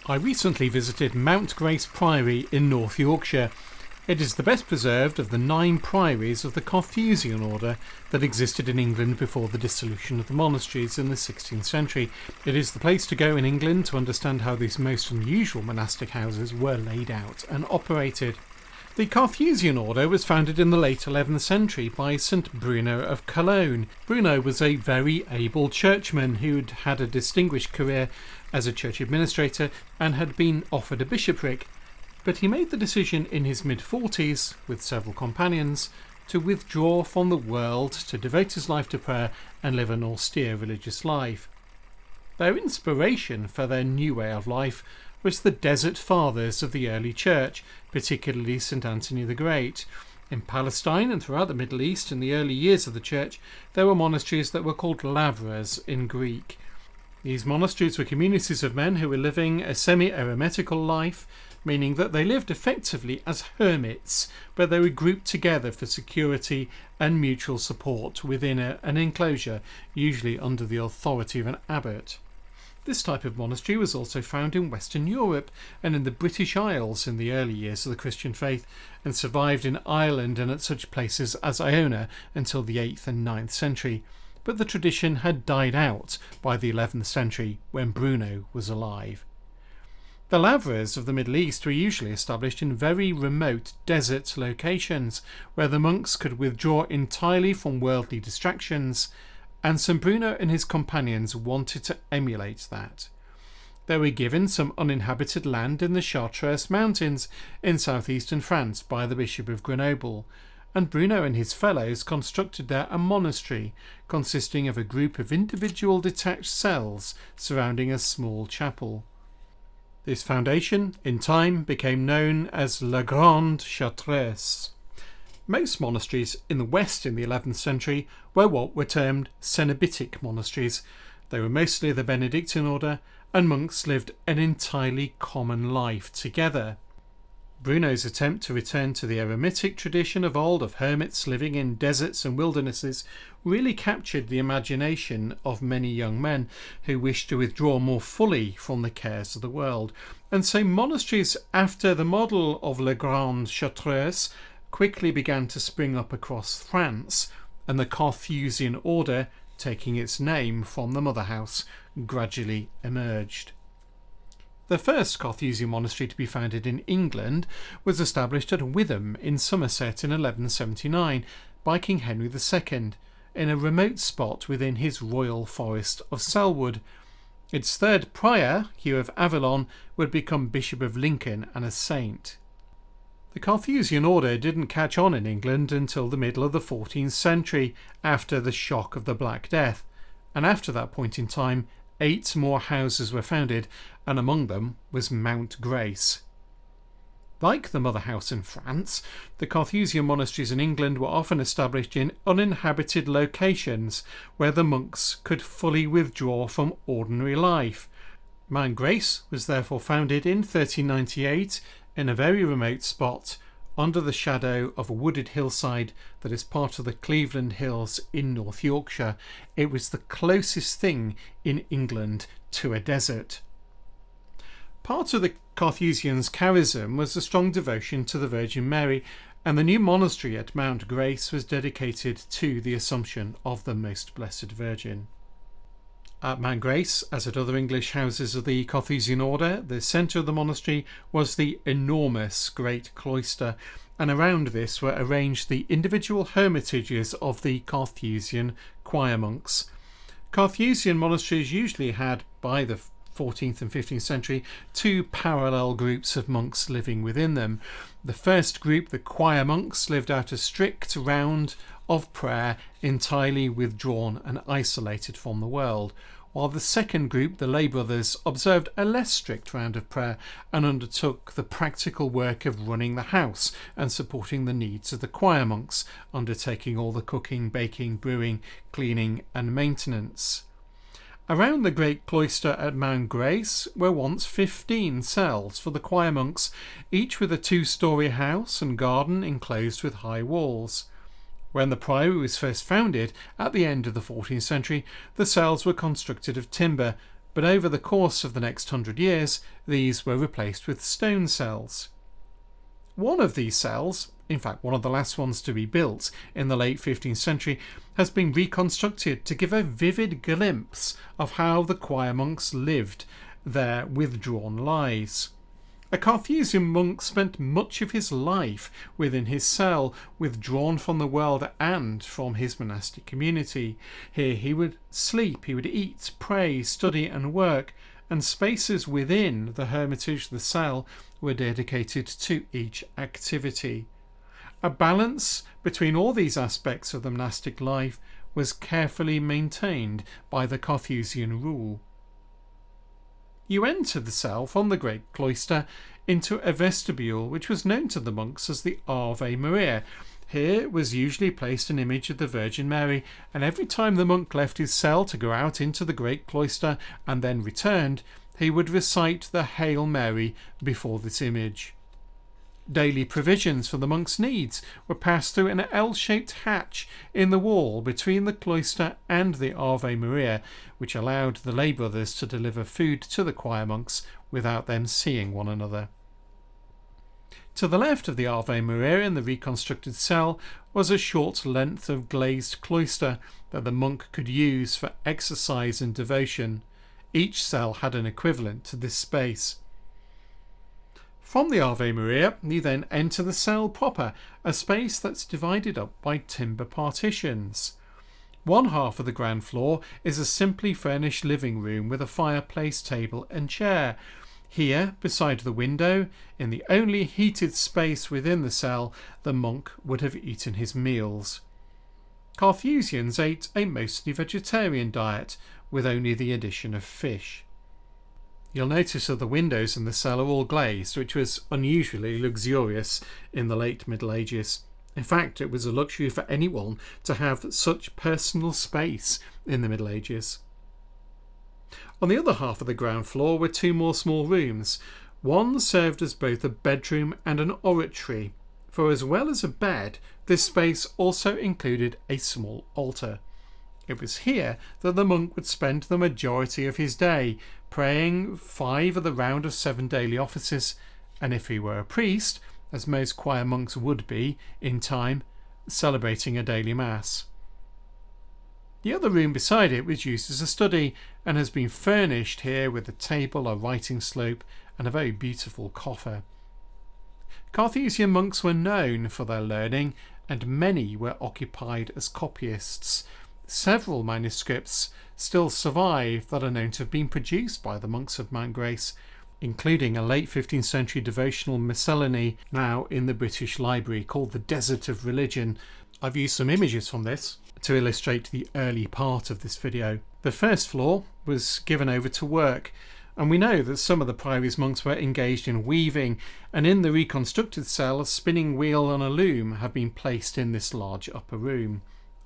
I recently visited Mount Grace Priory in North Yorkshire. It is the best preserved of the 9 priories of the Carthusian order that existed in England before the dissolution of the monasteries in the 16th century. It is the place to go in England to understand how these most unusual monastic houses were laid out and operated. The Carthusian order was founded in the late 11th century by St Bruno of Cologne. Bruno was a very able churchman who'd had a distinguished career as a church administrator and had been offered a bishopric. But he made the decision in his mid-40s, with several companions, to withdraw from the world, to devote his life to prayer and live an austere religious life. Their inspiration for their new way of life was the desert fathers of the early church, particularly St Anthony the Great. In Palestine and throughout the Middle East in the early years of the church, there were monasteries that were called lavras in Greek. These monasteries were communities of men who were living a semi-eremitical life, meaning that they lived effectively as hermits, but they were grouped together for security and mutual support within an enclosure, usually under the authority of an abbot. This type of monastery was also found in Western Europe and in the British Isles in the early years of the Christian faith, and survived in Ireland and at such places as Iona until the 8th and 9th century. But the tradition had died out by the 11th century when Bruno was alive. The lavras of the Middle East were usually established in very remote desert locations where the monks could withdraw entirely from worldly distractions, and St Bruno and his companions wanted to emulate that. They were given some uninhabited land in the Chartreuse Mountains in southeastern France by the Bishop of Grenoble, and Bruno and his fellows constructed there a monastery consisting of a group of individual detached cells surrounding a small chapel. This foundation, in time, became known as La Grande Chartreuse. Most monasteries in the West in the 11th century were what were termed Cenobitic monasteries. They were mostly the Benedictine order, and monks lived an entirely common life together. Bruno's attempt to return to the eremitic tradition of old of hermits living in deserts and wildernesses really captured the imagination of many young men who wished to withdraw more fully from the cares of the world. And so monasteries after the model of La Grande Chartreuse quickly began to spring up across France, and the Carthusian order, taking its name from the mother house, gradually emerged. The first Carthusian monastery to be founded in England was established at Witham in Somerset in 1179 by King Henry II, in a remote spot within his royal forest of Selwood. Its third prior, Hugh of Avalon, would become Bishop of Lincoln and a saint. The Carthusian order didn't catch on in England until the middle of the 14th century, after the shock of the Black Death, and after that point in time 8 more houses were founded, and among them was Mount Grace. Like the mother house in France, the Carthusian monasteries in England were often established in uninhabited locations where the monks could fully withdraw from ordinary life. Mount Grace was therefore founded in 1398 in a very remote spot under the shadow of a wooded hillside that is part of the Cleveland Hills in North Yorkshire. It was the closest thing in England to a desert. Part of the Carthusians' charism was a strong devotion to the Virgin Mary, and the new monastery at Mount Grace was dedicated to the Assumption of the Most Blessed Virgin. At Mount Grace, as at other English houses of the Carthusian order, the centre of the monastery was the enormous great cloister, and around this were arranged the individual hermitages of the Carthusian choir monks. Carthusian monasteries usually had, by the 14th and 15th century, 2 parallel groups of monks living within them. The first group, the choir monks, lived out a strict round of prayer, entirely withdrawn and isolated from the world, while the second group, the lay brothers, observed a less strict round of prayer and undertook the practical work of running the house and supporting the needs of the choir monks, undertaking all the cooking, baking, brewing, cleaning and maintenance. Around the great cloister at Mount Grace were once 15 cells for the choir monks, each with a 2-storey house and garden enclosed with high walls. When the priory was first founded, at the end of the 14th century, the cells were constructed of timber, but over the course of the next 100 years these were replaced with stone cells. One of these cells, in fact one of the last ones to be built in the late 15th century, has been reconstructed to give a vivid glimpse of how the choir monks lived their withdrawn lives. A Carthusian monk spent much of his life within his cell, withdrawn from the world and from his monastic community. Here he would sleep, he would eat, pray, study and work, and spaces within the hermitage, the cell, were dedicated to each activity. A balance between all these aspects of the monastic life was carefully maintained by the Carthusian rule. You entered the cell from the great cloister into a vestibule which was known to the monks as the Ave Maria. Here was usually placed an image of the Virgin Mary, and every time the monk left his cell to go out into the great cloister and then returned, he would recite the Hail Mary before this image. Daily provisions for the monk's needs were passed through an L-shaped hatch in the wall between the cloister and the Ave Maria, which allowed the lay brothers to deliver food to the choir monks without them seeing one another. To the left of the Ave Maria in the reconstructed cell was a short length of glazed cloister that the monk could use for exercise and devotion. Each cell had an equivalent to this space. From the Ave Maria, you then enter the cell proper, a space that's divided up by timber partitions. One half of the ground floor is a simply furnished living room with a fireplace, table and chair. Here, beside the window, in the only heated space within the cell, the monk would have eaten his meals. Carthusians ate a mostly vegetarian diet, with only the addition of fish. You'll notice that the windows in the cell are all glazed, which was unusually luxurious in the late Middle Ages. In fact, it was a luxury for anyone to have such personal space in the Middle Ages. On the other half of the ground floor were two more small rooms. One served as both a bedroom and an oratory, for as well as a bed, this space also included a small altar. It was here that the monk would spend the majority of his day, praying 5 of the round of 7 daily offices, and if he were a priest, as most choir monks would be in time, celebrating a daily mass. The other room beside it was used as a study and has been furnished here with a table, a writing slope and a very beautiful coffer. Carthusian monks were known for their learning, and many were occupied as copyists. Several manuscripts still survive that are known to have been produced by the monks of Mount Grace, including a late 15th century devotional miscellany now in the British Library called The Desert of Religion. I've used some images from this to illustrate the early part of this video. The first floor was given over to work, and we know that some of the Priory's monks were engaged in weaving, and in the reconstructed cell a spinning wheel and a loom have been placed in this large upper room.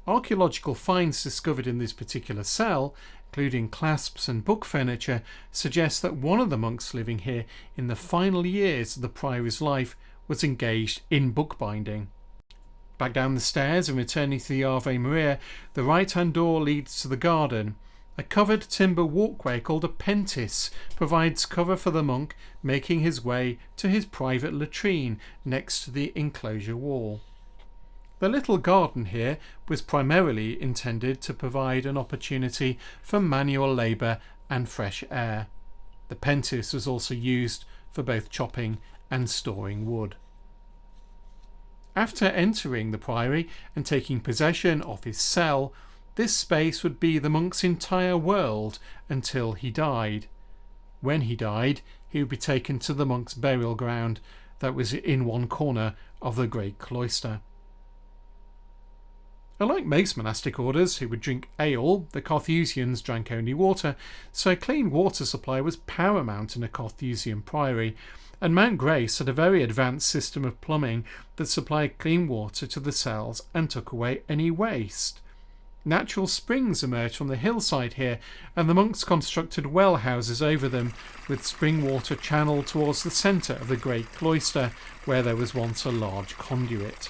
Archaeological finds discovered in this particular cell, including clasps and book furniture, suggest that one of the monks living here in the final years of the Priory's life was engaged in bookbinding. Back down the stairs and returning to the Ave Maria, the right-hand door leads to the garden. A covered timber walkway called a pentis provides cover for the monk making his way to his private latrine next to the enclosure wall. The little garden here was primarily intended to provide an opportunity for manual labour and fresh air. The pentis was also used for both chopping and storing wood. After entering the priory and taking possession of his cell, this space would be the monk's entire world until he died. When he died, he would be taken to the monk's burial ground that was in one corner of the great cloister. Unlike most monastic orders who would drink ale, the Carthusians drank only water, so a clean water supply was paramount in a Carthusian priory, and Mount Grace had a very advanced system of plumbing that supplied clean water to the cells and took away any waste. Natural springs emerged from the hillside here, and the monks constructed well houses over them, with spring water channeled towards the centre of the great cloister, where there was once a large conduit.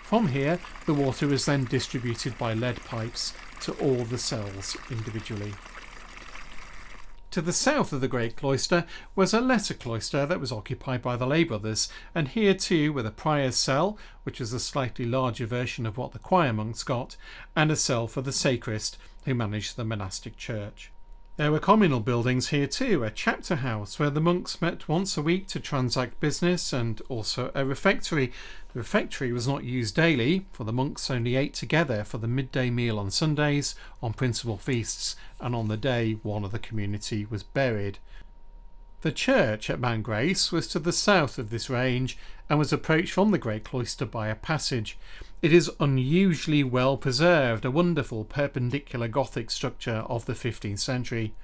From here, the water was then distributed by lead pipes to all the cells individually. To the south of the great cloister was a lesser cloister that was occupied by the lay brothers, and here too were the prior's cell, which was a slightly larger version of what the choir monks got, and a cell for the sacrist, who managed the monastic church. There were communal buildings here too, a chapter house where the monks met once a week to transact business, and also a refectory. The refectory was not used daily, for the monks only ate together for the midday meal on Sundays, on principal feasts, and on the day one of the community was buried. The church at Mount Grace was to the south of this range and was approached from the great cloister by a passage. It is unusually well preserved, a wonderful perpendicular Gothic structure of the 15th century.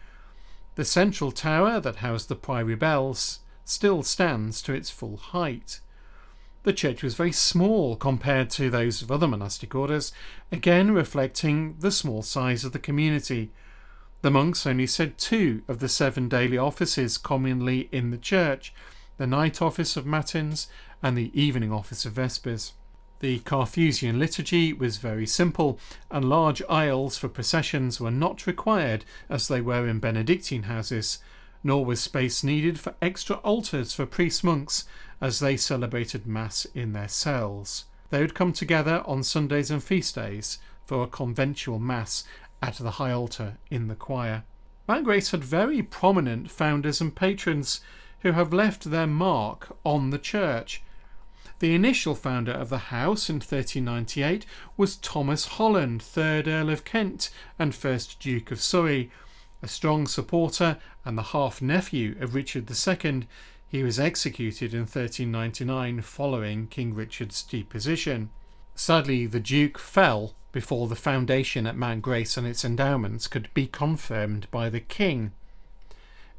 The central tower that housed the priory bells still stands to its full height. The church was very small compared to those of other monastic orders, again reflecting the small size of the community. The monks only said 2 of the 7 daily offices commonly in the church, the night office of matins and the evening office of vespers. The Carthusian liturgy was very simple, and large aisles for processions were not required as they were in Benedictine houses, nor was space needed for extra altars for priest-monks as they celebrated Mass in their cells. They would come together on Sundays and feast days for a conventual Mass at the high altar in the choir. Mount Grace had very prominent founders and patrons who have left their mark on the church. The initial founder of the house in 1398 was Thomas Holland, 3rd Earl of Kent and 1st Duke of Surrey. A strong supporter and the half-nephew of Richard II, he was executed in 1399 following King Richard's deposition. Sadly, the Duke fell before the foundation at Mount Grace and its endowments could be confirmed by the King.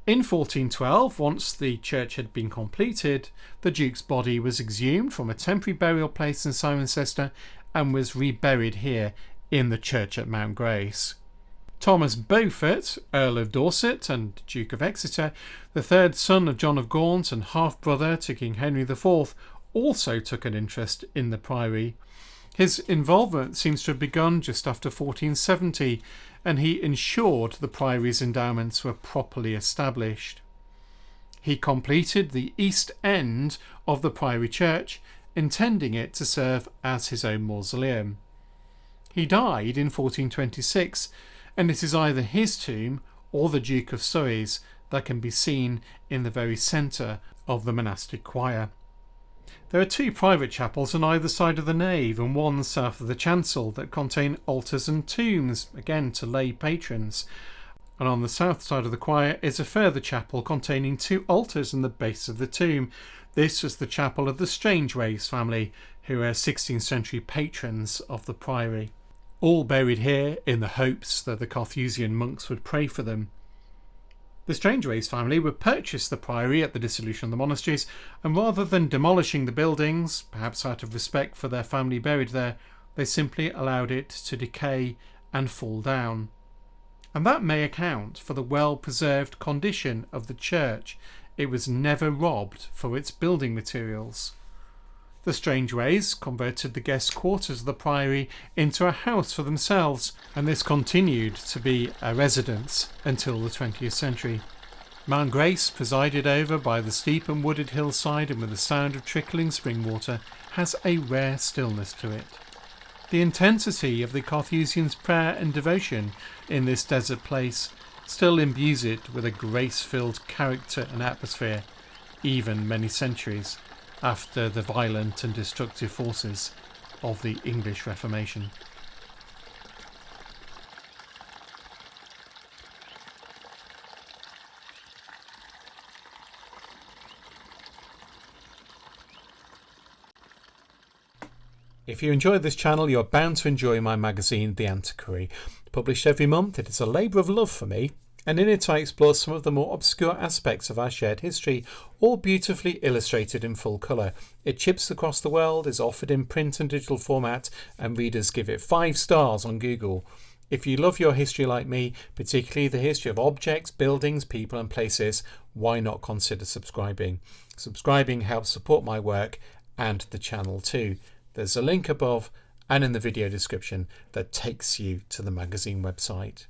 In 1412, once the church had been completed, the Duke's body was exhumed from a temporary burial place in Cirencester and was reburied here in the church at Mount Grace. Thomas Beaufort, Earl of Dorset and Duke of Exeter, the 3rd son of John of Gaunt and half-brother to King Henry IV, also took an interest in the priory. His involvement seems to have begun just after 1470, and he ensured the priory's endowments were properly established. He completed the east end of the priory church, intending it to serve as his own mausoleum. He died in 1426, and it is either his tomb or the Duke of Surrey's that can be seen in the very centre of the monastic choir. There are 2 private chapels on either side of the nave and one south of the chancel that contain altars and tombs, again to lay patrons. And on the south side of the choir is a further chapel containing 2 altars and the base of the tomb. This was the chapel of the Strangeways family, who were 16th century patrons of the priory. All buried here in the hopes that the Carthusian monks would pray for them. The Strangeways family would purchase the priory at the dissolution of the monasteries, and rather than demolishing the buildings, perhaps out of respect for their family buried there, they simply allowed it to decay and fall down. And that may account for the well-preserved condition of the church. It was never robbed for its building materials. The Strangeways converted the guest quarters of the priory into a house for themselves, and this continued to be a residence until the 20th century. Mount Grace, presided over by the steep and wooded hillside and with the sound of trickling spring water, has a rare stillness to it. The intensity of the Carthusians' prayer and devotion in this desert place still imbues it with a grace-filled character and atmosphere, even many centuries after the violent and destructive forces of the English Reformation. If you enjoy this channel, you're bound to enjoy my magazine, The Antiquary. Published every month, it is a labour of love for me, and in it I explore some of the more obscure aspects of our shared history, all beautifully illustrated in full colour. It ships across the world, is offered in print and digital format, and readers give it 5 stars on Google. If you love your history like me, particularly the history of objects, buildings, people and places, why not consider subscribing? Subscribing helps support my work and the channel too. There's a link above and in the video description that takes you to the magazine website.